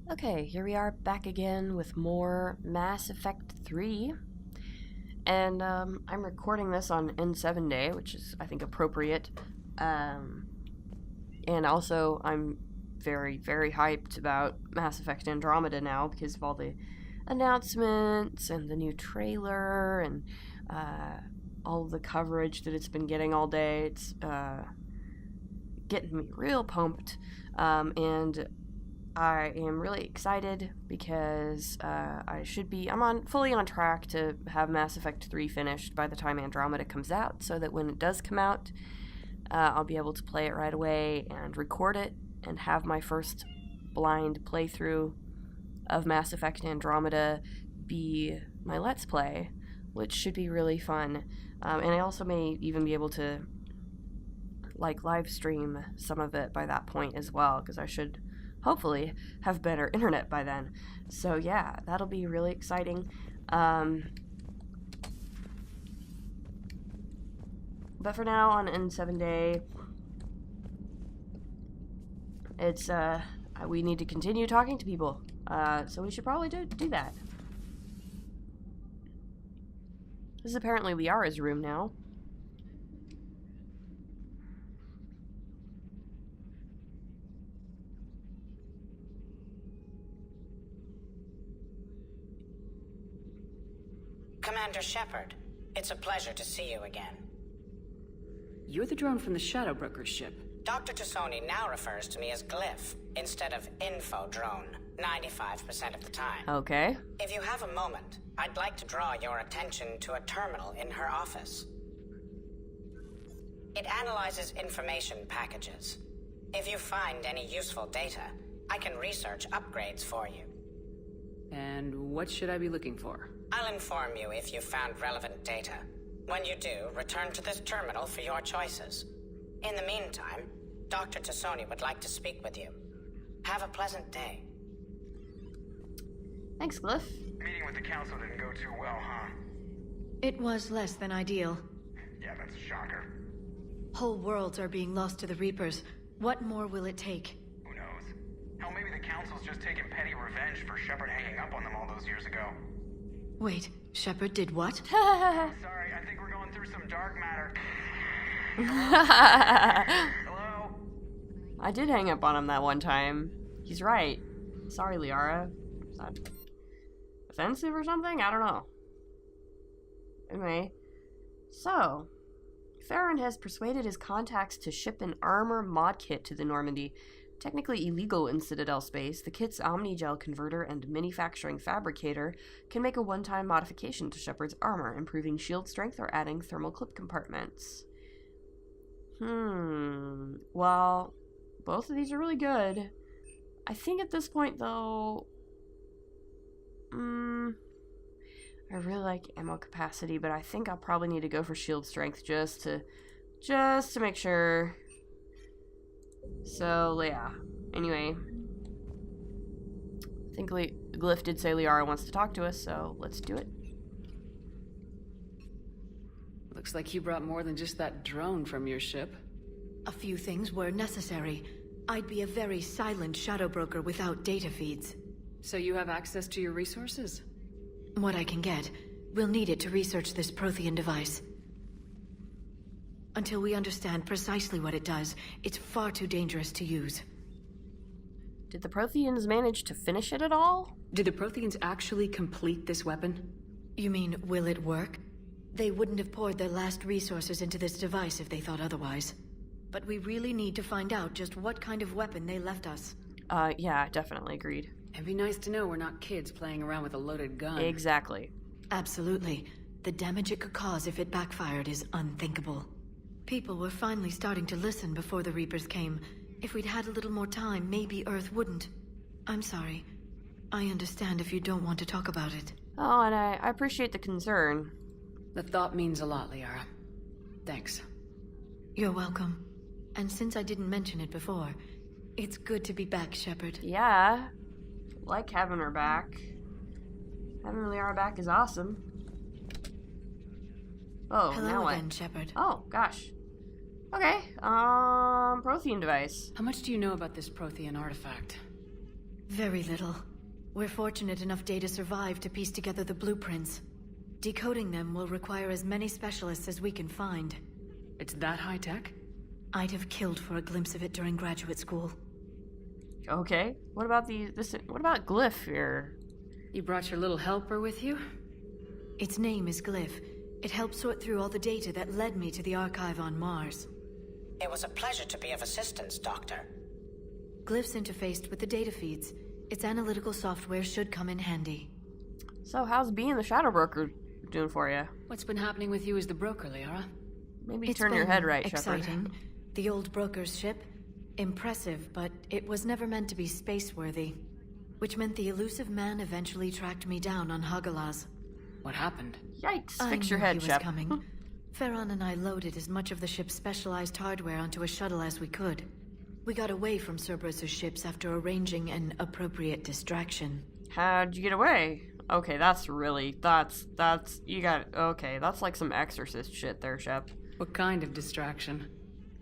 Okay, here we are back again with more Mass Effect 3. And I'm recording this on N7 Day, which is, I think, appropriate. And also, I'm very, very hyped about Mass Effect Andromeda now because of all the announcements and the new trailer and all of the coverage that it's been getting all day. It's getting me real pumped. And I am really excited because I'm fully on track to have Mass Effect 3 finished by the time Andromeda comes out, so that when it does come out, I'll be able to play it right away and record it and have my first blind playthrough of Mass Effect Andromeda be my Let's Play, which should be really fun. And I also may even be able to live stream some of it by that point as well, because I should hopefully have better internet by then. So yeah, that'll be really exciting. But for now, on N7 Day, it's we need to continue talking to people. So we should probably do that. This is apparently Liara's room now. Commander Shepard, it's a pleasure to see you again. You're the drone from the Shadow Broker's ship. Dr. Tassoni now refers to me as Glyph instead of Info Drone, 95% of the time. Okay. If you have a moment, I'd like to draw your attention to a terminal in her office. It analyzes information packages. If you find any useful data, I can research upgrades for you. And what should I be looking for? I'll inform you if you've found relevant data. When you do, return to this terminal for your choices. In the meantime, Dr. Tassoni would like to speak with you. Have a pleasant day. Thanks, Glyph. Meeting with the council didn't go too well, huh? It was less than ideal. Yeah, that's a shocker. Whole worlds are being lost to the Reapers. What more will it take? Who knows? Hell, maybe the council's just taking petty revenge for Shepard hanging up on them all those years ago. Wait, Shepard did what? Sorry, I think we're going through some dark matter. Hello? I did hang up on him that one time. He's right. Sorry, Liara. Is that offensive or something? I don't know. Anyway, so Farron has persuaded his contacts to ship an armor mod kit to the Normandy. Technically illegal in Citadel space, the kit's Omnigel converter and manufacturing fabricator can make a one-time modification to Shepard's armor, improving shield strength or adding thermal clip compartments. Well, both of these are really good. I think at this point, though, I really like ammo capacity, but I think I'll probably need to go for shield strength just to make sure. So, yeah. Anyway. I think Glyph did say Liara wants to talk to us, so let's do it. Looks like you brought more than just that drone from your ship. A few things were necessary. I'd be a very silent Shadow Broker without data feeds. So you have access to your resources? What I can get. We'll need it to research this Prothean device. Until we understand precisely what it does, it's far too dangerous to use. Did the Protheans manage to finish it at all? Did the Protheans actually complete this weapon? You mean, will it work? They wouldn't have poured their last resources into this device if they thought otherwise. But we really need to find out just what kind of weapon they left us. Yeah, definitely agreed. It'd be nice to know we're not kids playing around with a loaded gun. Exactly. Absolutely. The damage it could cause if it backfired is unthinkable. People were finally starting to listen before the Reapers came. If we'd had a little more time, maybe Earth wouldn't. I'm sorry. I understand if you don't want to talk about it. Oh, and I appreciate the concern. The thought means a lot, Liara. Thanks. You're welcome. And since I didn't mention it before, it's good to be back, Shepard. Yeah. Like having her back. Having Liara back is awesome. Oh, Hello now again, what? Shepard. Oh, gosh. Okay, Prothean device. How much do you know about this Prothean artifact? Very little. We're fortunate enough Data survived to piece together the blueprints. Decoding them will require as many specialists as we can find. It's that high-tech? I'd have killed for a glimpse of it during graduate school. Okay. What about what about Glyph here? You brought your little helper with you? Its name is Glyph. It helped sort through all the data that led me to the archive on Mars. It was a pleasure to be of assistance, Doctor. Glyph's interfaced with the data feeds. Its analytical software should come in handy. So how's being the Shadow Broker doing for you? What's been happening with you as the broker, Liara? Maybe It's turn your been head right, exciting. Shepard. The old broker's ship, impressive, but it was never meant to be space-worthy. Which meant the elusive man eventually tracked me down on Hagalaz. What happened? Yikes! I Fix your knew head, he was Shep. coming. Farron and I loaded as much of the ship's specialized hardware onto a shuttle as we could. We got away from Cerberus' ships after arranging an appropriate distraction. How'd you get away? Okay, that's like some exorcist shit there, Shep. What kind of distraction?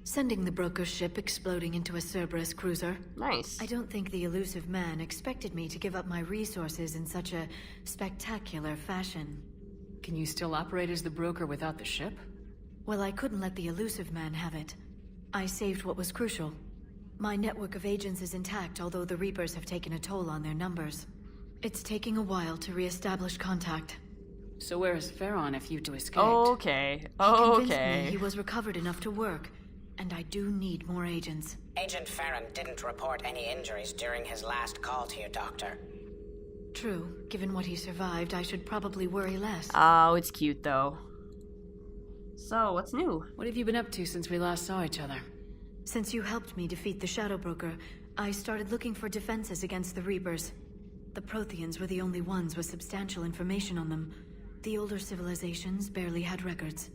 Sending the broker's ship exploding into a Cerberus cruiser. Nice. I don't think the elusive man expected me to give up my resources in such a spectacular fashion. Can you still operate as the broker without the ship? Well, I couldn't let the elusive man have it. I saved what was crucial. My network of agents is intact, although the Reapers have taken a toll on their numbers. It's taking a while to re-establish contact. So where is Farron if you two escaped? Okay. He convinced me Okay. he was recovered enough to work, and I do need more agents. Agent Farron didn't report any injuries during his last call to you, Doctor. True. Given what he survived, I should probably worry less. Oh, it's cute though. So, what's new? What have you been up to since we last saw each other? Since you helped me defeat the Shadow Broker, I started looking for defenses against the Reapers. The Protheans were the only ones with substantial information on them. The older civilizations barely had records.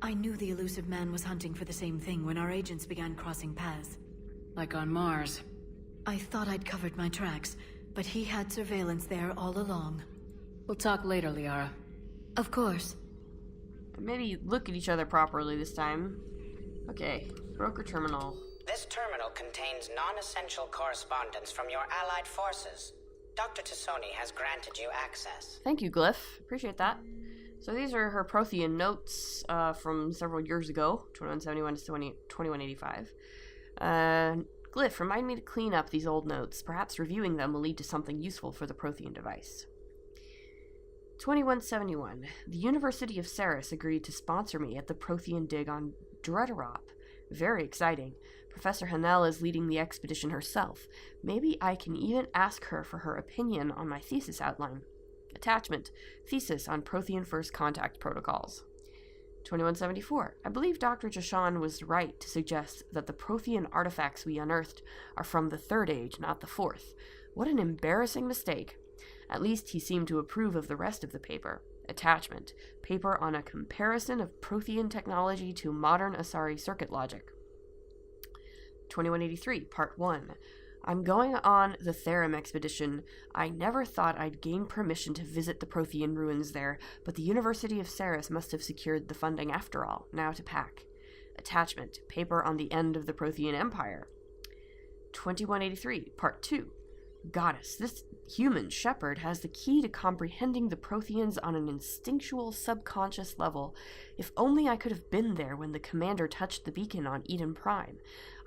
I knew the elusive man was hunting for the same thing when our agents began crossing paths. Like on Mars. I thought I'd covered my tracks, but he had surveillance there all along. We'll talk later, Liara. Of course. Maybe look at each other properly this time. Okay, broker terminal. This terminal contains non-essential correspondence from your allied forces. Dr. Tassoni has granted you access. Thank you, Glyph. Appreciate that. So these are her Prothean notes from several years ago, 2171 to 2185. Glyph, remind me to clean up these old notes. Perhaps reviewing them will lead to something useful for the Prothean device. 2171. The University of Ceres agreed to sponsor me at the Prothean dig on Dretarop. Very exciting. Professor Hanel is leading the expedition herself. Maybe I can even ask her for her opinion on my thesis outline. Attachment. Thesis on Prothean First Contact Protocols. 2174. I believe Dr. Jashan was right to suggest that the Prothean artifacts we unearthed are from the Third Age, not the Fourth. What an embarrassing mistake. At least he seemed to approve of the rest of the paper. Attachment. Paper on a comparison of Prothean technology to modern Asari circuit logic. 2183, Part 1. I'm going on the Therum expedition. I never thought I'd gain permission to visit the Prothean ruins there, but the University of Ceres must have secured the funding after all. Now to pack. Attachment. Paper on the end of the Prothean Empire. 2183, Part 2. Goddess, this human shepherd has the key to comprehending the Protheans on an instinctual, subconscious level. If only I could have been there when the commander touched the beacon on Eden Prime.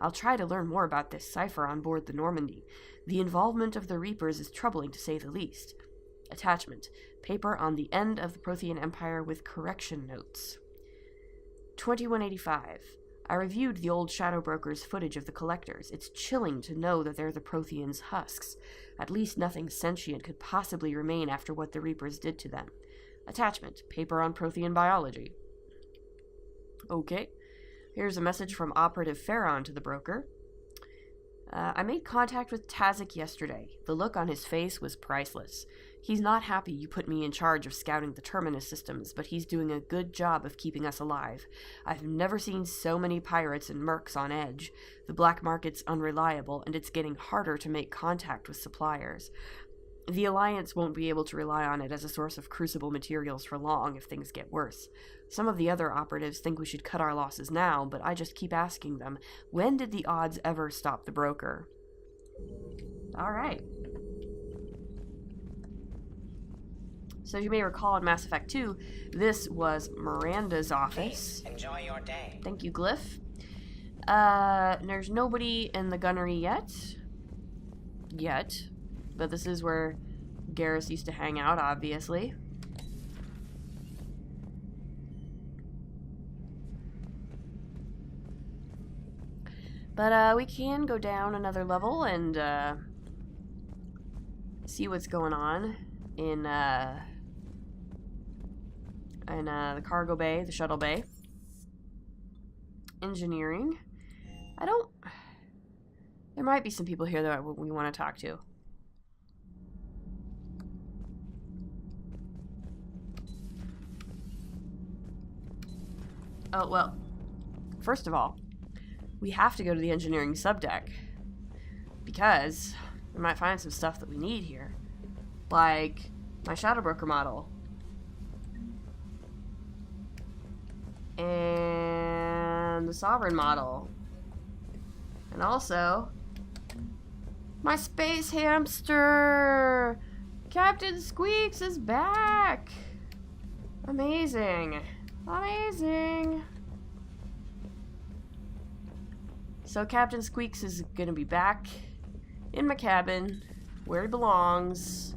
I'll try to learn more about this cipher on board the Normandy. The involvement of the Reapers is troubling to say the least. Attachment. Paper on the end of the Prothean Empire with correction notes. 2185. I reviewed the old Shadow Broker's footage of the Collectors. It's chilling to know that they're the Protheans' husks. At least nothing sentient could possibly remain after what the Reapers did to them. Attachment. Paper on Prothean biology. Okay. Here's a message from Operative Farron to the broker. I made contact with Tazik yesterday. The look on his face was priceless. He's not happy you put me in charge of scouting the Terminus systems, but he's doing a good job of keeping us alive. I've never seen so many pirates and mercs on edge. The black market's unreliable, and it's getting harder to make contact with suppliers. The Alliance won't be able to rely on it as a source of crucible materials for long if things get worse. Some of the other operatives think we should cut our losses now, but I just keep asking them, when did the odds ever stop the broker? Alright. So as you may recall in Mass Effect 2, this was Miranda's office. Please, enjoy your day. Thank you, Glyph. There's nobody in the gunnery yet. But this is where Garrus used to hang out, obviously. But we can go down another level and see what's going on in the cargo bay, the shuttle bay. Engineering. There might be some people here that we want to talk to. Oh, well, first of all, we have to go to the engineering subdeck because we might find some stuff that we need here. Like my Shadow Broker model. And the Sovereign model. And also my space hamster! Captain Squeaks is back! Amazing. Amazing. So Captain Squeaks is gonna be back in my cabin where he belongs.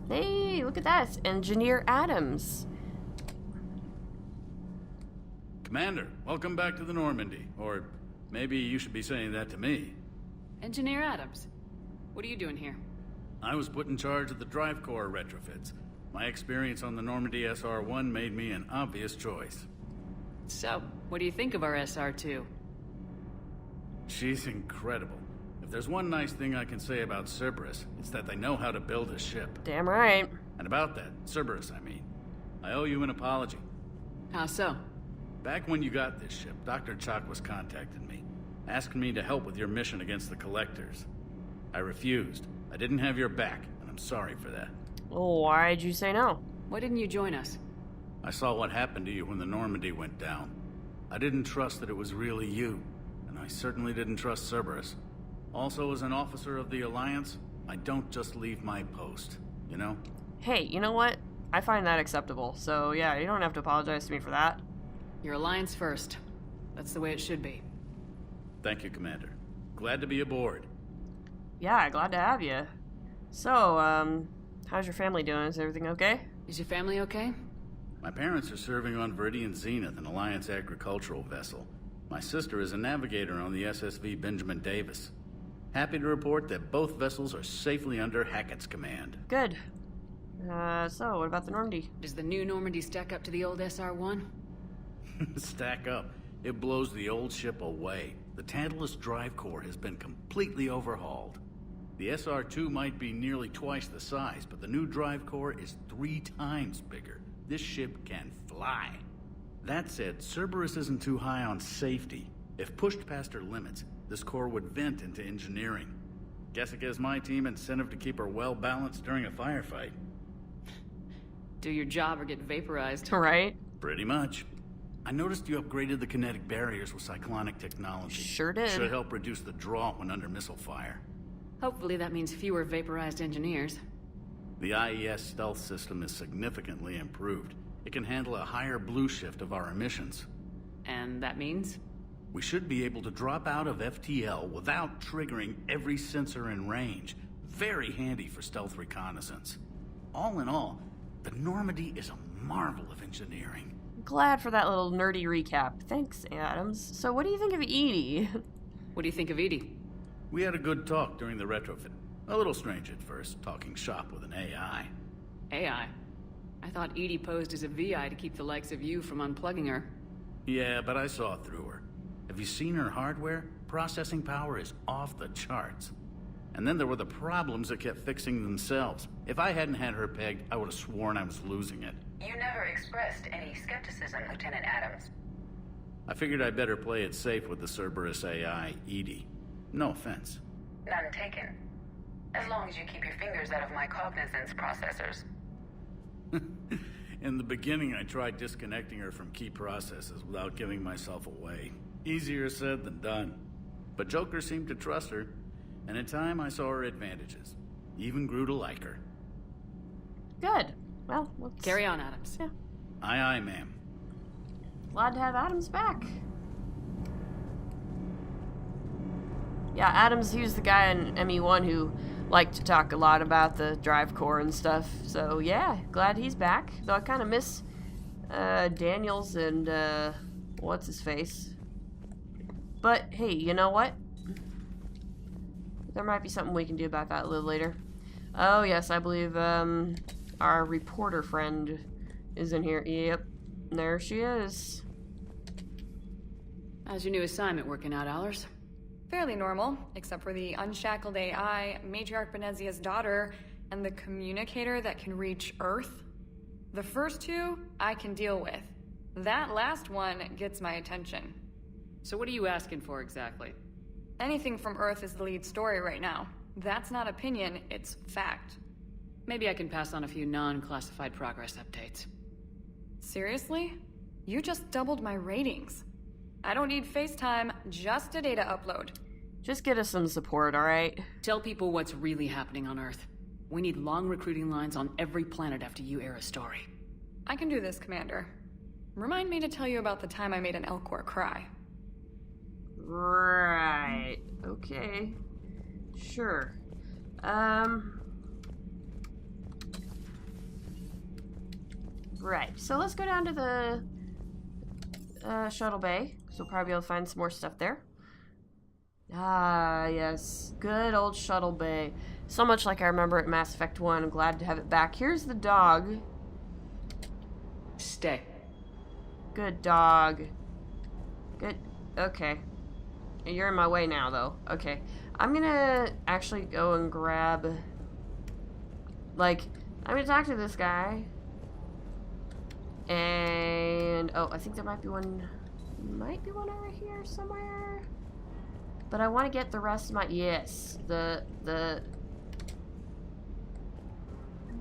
Hey, look at that. It's Engineer Adams. Commander, welcome back to the Normandy. Or maybe you should be saying that to me. Engineer Adams, what are you doing here? I was put in charge of the drive core retrofits. My experience on the Normandy SR-1 made me an obvious choice. So, what do you think of our SR-2? She's incredible. If there's one nice thing I can say about Cerberus, it's that they know how to build a ship. Damn right. And about that, Cerberus, I mean, I owe you an apology. How so? Back when you got this ship, Dr. Chakwas contacted me, asking me to help with your mission against the Collectors. I refused. I didn't have your back, and I'm sorry for that. Oh, why'd you say no? Why didn't you join us? I saw what happened to you when the Normandy went down. I didn't trust that it was really you, and I certainly didn't trust Cerberus. Also, as an officer of the Alliance, I don't just leave my post, you know? Hey, you know what? I find that acceptable. So yeah, you don't have to apologize to me for that. Your Alliance first. That's the way it should be. Thank you, Commander. Glad to be aboard. Yeah, glad to have you. So, how's your family doing? Is everything okay? Is your family okay? My parents are serving on Viridian Zenith, an Alliance agricultural vessel. My sister is a navigator on the SSV Benjamin Davis. Happy to report that both vessels are safely under Hackett's command. Good. So, what about the Normandy? Does the new Normandy stack up to the old SR-1? Stack up. It blows the old ship away. The Tantalus drive core has been completely overhauled. The SR-2 might be nearly twice the size, but the new drive core is 3 times bigger. This ship can fly. That said, Cerberus isn't too high on safety. If pushed past her limits, this core would vent into engineering. Guess it gives my team incentive to keep her well balanced during a firefight. Do your job or get vaporized. Right? Pretty much. I noticed you upgraded the kinetic barriers with cyclonic technology. Sure did. Should help reduce the draw when under missile fire. Hopefully that means fewer vaporized engineers. The IES stealth system is significantly improved. It can handle a higher blue shift of our emissions. And that means? We should be able to drop out of FTL without triggering every sensor in range. Very handy for stealth reconnaissance. All in all, the Normandy is a marvel of engineering. Glad for that little nerdy recap. Thanks, Adams. So what do you think of Edie? What do you think of Edie? We had a good talk during the retrofit. A little strange at first, talking shop with an AI. AI? I thought Edie posed as a VI to keep the likes of you from unplugging her. Yeah, but I saw through her. Have you seen her hardware? Processing power is off the charts. And then there were the problems that kept fixing themselves. If I hadn't had her pegged, I would have sworn I was losing it. You never expressed any skepticism, Lieutenant Adams. I figured I'd better play it safe with the Cerberus AI, Edie. No offense. None taken. As long as you keep your fingers out of my cognizance processors. In the beginning, I tried disconnecting her from key processes without giving myself away. Easier said than done. But Joker seemed to trust her, and in time I saw her advantages. Even grew to like her. Good. Well, let's Carry on, Adams. Yeah. Aye, aye, ma'am. Glad to have Adams back. Yeah, Adams, he was the guy in ME1 who liked to talk a lot about the drive core and stuff. So yeah, glad he's back. Though I kind of miss Daniels and what's his face. But hey, you know what? There might be something we can do about that a little later. Oh yes, I believe our reporter friend is in here. Yep, there she is. How's your new assignment working out, Allers? Fairly normal, except for the unshackled AI, Matriarch Benezia's daughter, and the communicator that can reach Earth. The first two, I can deal with. That last one gets my attention. So what are you asking for exactly? Anything from Earth is the lead story right now. That's not opinion, it's fact. Maybe I can pass on a few non-classified progress updates. Seriously? You just doubled my ratings. I don't need FaceTime, just a data upload. Just get us some support, alright? Tell people what's really happening on Earth. We need long recruiting lines on every planet after you air a story. I can do this, Commander. Remind me to tell you about the time I made an Elcor cry. Right. Okay. Sure. Right. So let's go down to the shuttle bay. So we'll probably be able to find some more stuff there. Ah, yes. Good old shuttle bay. So much like I remember at Mass Effect 1. I'm glad to have it back. Here's the dog. Stay. Good dog. Good. Okay. You're in my way now, though. Okay. I'm gonna actually go and grab... Like, I'm gonna talk to this guy. And... Oh, I think there might be one... Might be one over here somewhere. But I want to get the rest of my... Yes. The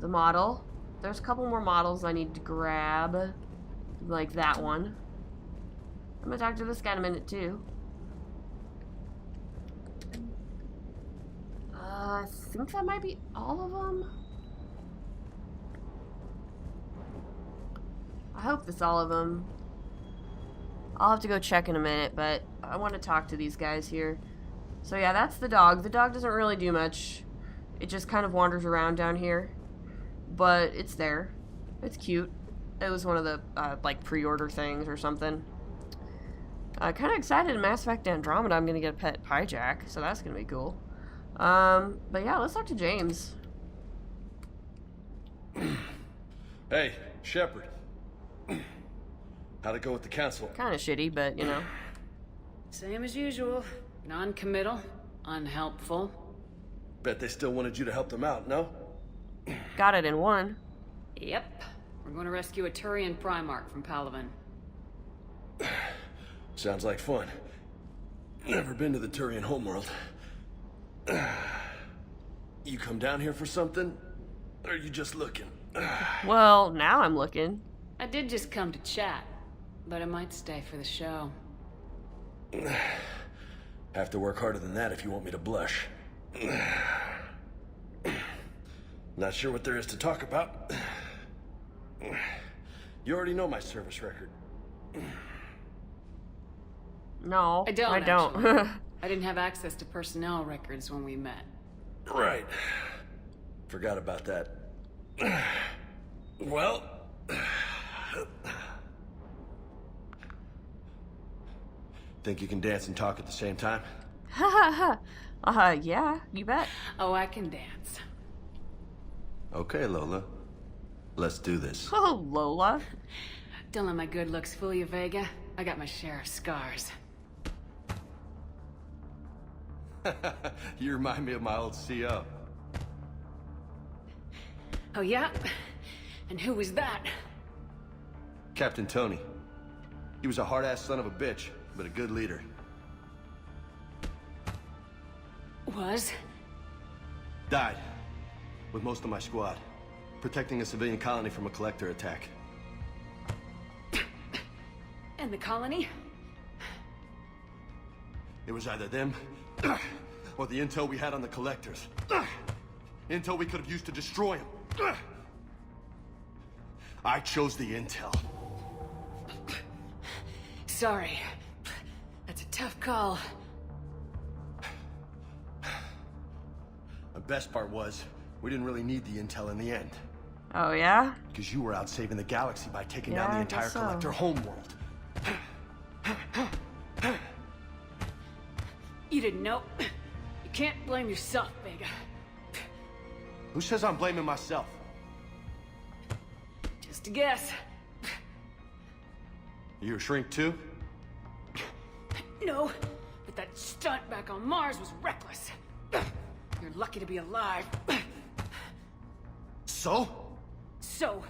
model. There's a couple more models I need to grab. Like that one. I'm gonna talk to this guy in a minute, too. I think that might be all of them. I hope that's all of them. I'll have to go check in a minute, but I want to talk to these guys here. So yeah, that's the dog. The dog doesn't really do much. It just kind of wanders around down here. But it's there. It's cute. It was one of the, like, pre-order things or something. Kind of excited in Mass Effect Andromeda I'm going to get a pet Pyjack, so that's going to be cool. But yeah, let's talk to James. Hey, Shepard. How'd it go with the council? Kind of shitty, but, you know. Same as usual. Non-committal. Unhelpful. Bet they still wanted you to help them out, no? Got it in one. Yep. We're going to rescue a Turian Primarch from Palaven. Sounds like fun. Never been to the Turian homeworld. You come down here for something? Or are you just looking? Well, now I'm looking. I did just come to chat, but I might stay for the show. Have to work harder than that if you want me to blush. Not sure what there is to talk about. You already know my service record. No, I don't. actually. I didn't have access to personnel records when we met. Right. Forgot about that. Well... Think you can dance and talk at the same time? Ha ha ha. Yeah, you bet. Oh, I can dance. Okay, Lola. Let's do this. Oh, Lola. Don't let my good looks fool you, Vega. I got my share of scars. You remind me of my old CO. Oh, yeah? And who was that? Captain Tony. He was a hard-ass son of a bitch, but a good leader. Was? Died. With most of my squad. Protecting a civilian colony from a collector attack. And the colony? It was either them, or the intel we had on the collectors. Intel we could have used to destroy them. I chose the intel. Sorry. That's a tough call. The best part was, we didn't really need the intel in the end. Oh, yeah? Because you were out saving the galaxy by taking Yeah, down the I entire guess so. Collector homeworld. You didn't know. You can't blame yourself, Vega. Who says I'm blaming myself? Just a guess. You a shrink too? No, but that stunt back on Mars was reckless. You're lucky to be alive. So? So,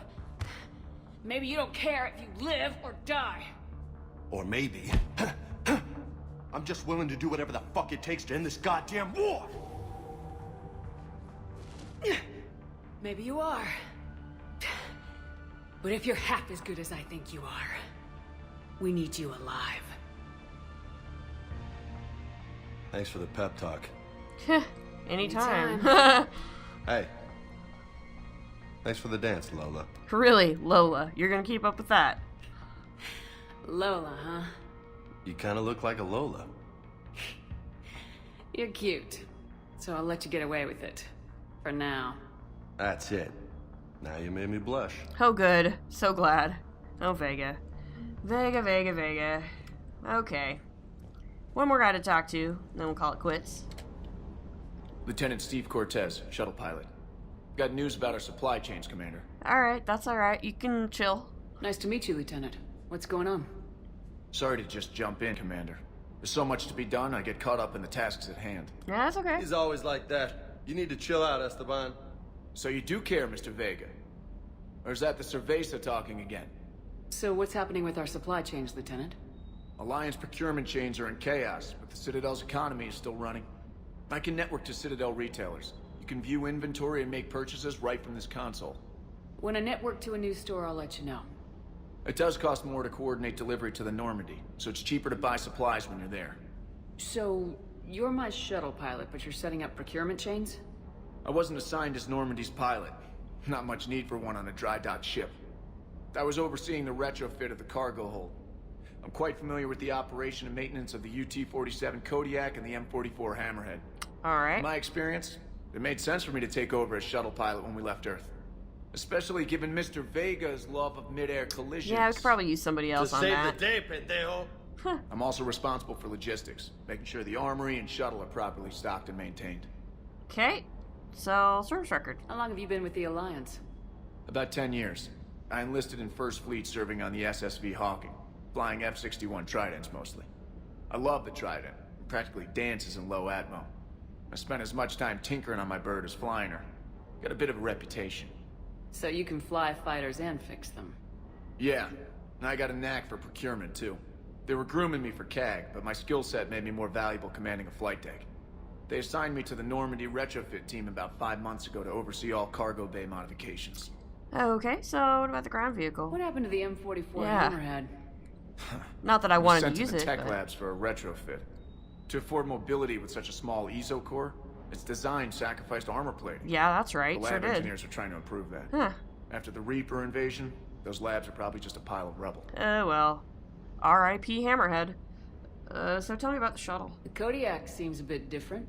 maybe you don't care if you live or die. Or maybe... I'm just willing to do whatever the fuck it takes to end this goddamn war! Maybe you are. But if you're half as good as I think you are, we need you alive. Thanks for the pep talk. Anytime. Hey. Thanks for the dance, Lola. Really, Lola, you're gonna keep up with that? Lola, huh? You kinda look like a Lola. You're cute. So I'll let you get away with it. For now. That's it. Now you made me blush. Oh, good. So glad. Oh, Vega. Vega. Okay. One more guy to talk to, then we'll call it quits. Lieutenant Steve Cortez, shuttle pilot. Got news about our supply chains, Commander. Alright, that's alright. You can chill. Nice to meet you, Lieutenant. What's going on? Sorry to just jump in, Commander. There's so much to be done, I get caught up in the tasks at hand. Yeah, that's okay. He's always like that. You need to chill out, Esteban. So you do care, Mr. Vega? Or is that the Cerveza talking again? So what's happening with our supply chains, Lieutenant? Alliance procurement chains are in chaos, but the Citadel's economy is still running. I can network to Citadel retailers. You can view inventory and make purchases right from this console. When I network to a new store, I'll let you know. It does cost more to coordinate delivery to the Normandy, so it's cheaper to buy supplies when you're there. So, you're my shuttle pilot, but you're setting up procurement chains? I wasn't assigned as Normandy's pilot. Not much need for one on a dry dock ship. I was overseeing the retrofit of the cargo hold. I'm quite familiar with the operation and maintenance of the UT-47 Kodiak and the M44 Hammerhead. Alright. In my experience, it made sense for me to take over as shuttle pilot when we left Earth. Especially given Mr. Vega's love of mid-air collisions. Yeah, we could probably use somebody else on that. day, pendejo. I'm also responsible for logistics, making sure the armory and shuttle are properly stocked and maintained. Okay. So, service record. How long have you been with the Alliance? About 10 years. I enlisted in First Fleet serving on the SSV Hawking, flying F-61 Tridents mostly. I love the Trident. It practically dances in low atmo. I spent as much time tinkering on my bird as flying her. Got a bit of a reputation. So you can fly fighters and fix them. Yeah, and I got a knack for procurement too. They were grooming me for CAG, but my skill set made me more valuable commanding a flight deck. They assigned me to the Normandy retrofit team about 5 months ago to oversee all cargo bay modifications. Okay, so what about the ground vehicle? What happened to the M44 Yeah. Hammerhead? Not that I wanted Sent to use the it, tech but... labs for a retrofit. To afford mobility with such a small ESO core, its design sacrificed armor plating. Yeah, that's right. The Sure lab did. engineers are trying to improve that. Huh. After the Reaper invasion, those labs are probably just a pile of rubble. Well. R.I.P. Hammerhead. So tell me about the shuttle. The Kodiak seems a bit different.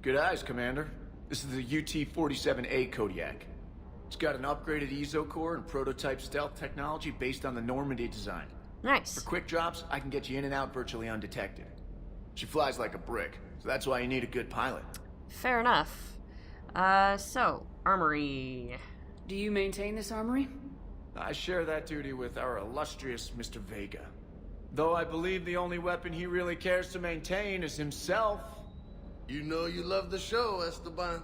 Good eyes, Commander. This is the UT-47A Kodiak. It's got an upgraded ESO core and prototype stealth technology based on the Normandy design. Nice. For quick drops, I can get you in and out virtually undetected. She flies like a brick, so that's why you need a good pilot. Fair enough. So, armory. Do you maintain this armory? I share that duty with our illustrious Mr. Vega. Though I believe the only weapon he really cares to maintain is himself. You know you love the show, Esteban.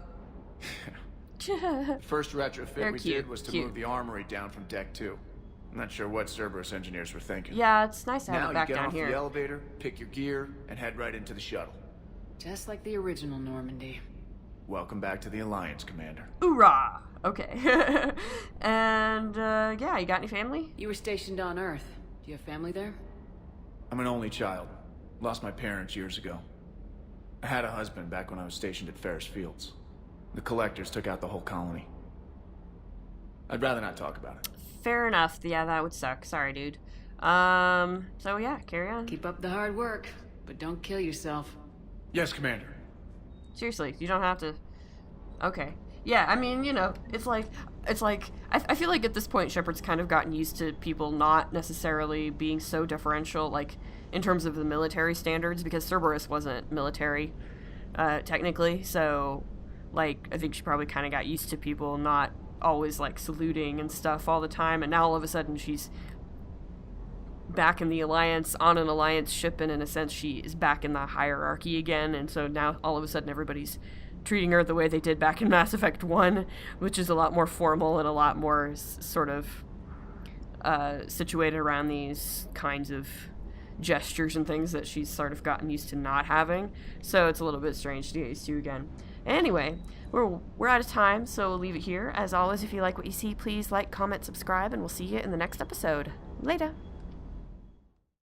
The first retrofit They're we cute, did was to cute. move the armory down from Deck 2. I'm not sure what Cerberus engineers were thinking. Yeah, it's nice to have Now it you back get down off here. the elevator, pick your gear, and head right into the shuttle. Just like the original Normandy. Welcome back to the Alliance, Commander. Hoorah! Okay. And, yeah, you got any family? You were stationed on Earth. Do you have family there? I'm an only child. Lost my parents years ago. I had a husband back when I was stationed at Ferris Fields. The Collectors took out the whole colony. I'd rather not talk about it. Fair enough. Yeah, that would suck. Sorry, dude. So yeah, carry on. Keep up the hard work, but don't kill yourself. Yes, Commander. Seriously, you don't have to. Okay. Yeah, I mean, you know, it's like, I feel like at this point, Shepard's kind of gotten used to people not necessarily being so differential, like, in terms of the military standards, because Cerberus wasn't military, technically, so, like, I think she probably kind of got used to people not always, like, saluting and stuff all the time, and now all of a sudden she's back in the Alliance, on an Alliance ship, and in a sense she is back in the hierarchy again, and so now all of a sudden everybody's treating her the way they did back in Mass Effect 1, which is a lot more formal and a lot more sort of situated around these kinds of gestures and things that she's sort of gotten used to not having. So it's a little bit strange to get used to again. Anyway, we're out of time, so we'll leave it here. As always, if you like what you see, please like, comment, subscribe, and we'll see you in the next episode. Later!